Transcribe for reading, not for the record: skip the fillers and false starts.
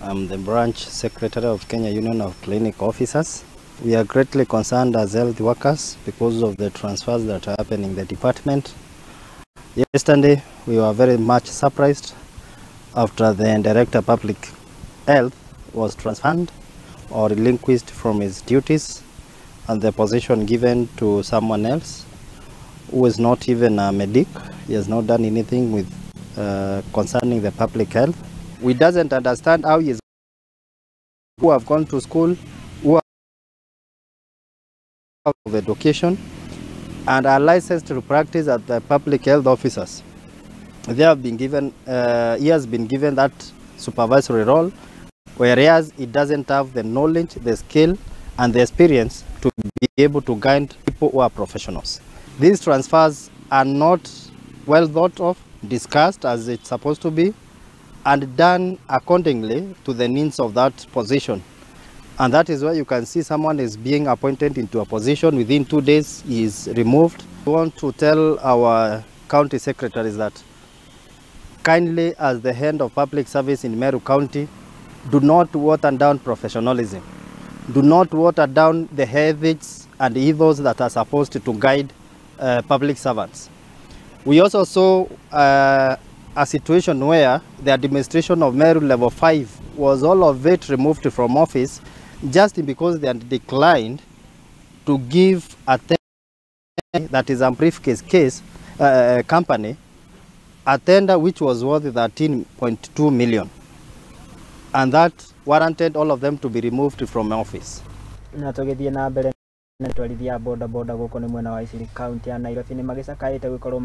I'm the branch secretary of Kenya Union of Clinic Officers. We are greatly concerned as health workers because of the transfers that are happening in the department. Yesterday, we were very much surprised after the Director of Public Health was transferred or relinquished from his duties and the position given to someone else who is not even a medic. He has not done anything with concerning the public health. We doesn't understand how he is who have gone to school, who have of education and are licensed to practice at the public health officers. They have been given, he has been given that supervisory role, whereas he doesn't have the knowledge, the skill and the experience to be able to guide people who are professionals. These transfers are not well thought of, discussed as it's supposed to be, and done accordingly to the needs of that position. And that is why you can see someone is being appointed into a position, within 2 days he is removed. We want to tell our county secretaries that kindly, as the head of public service in Meru County, do not water down professionalism. Do not water down the ethics and ethos that are supposed to guide public servants. We also saw a situation where the administration of Meru level 5 was all of it removed from office just because they had declined to give a tender, that is a briefcase company, a tender which was worth 13.2 million. And that warranted all of them to be removed from office. Natugithie nambere na twarithia boda guku ni mwena wa County ya Nairobi ni magicakaite gukorwo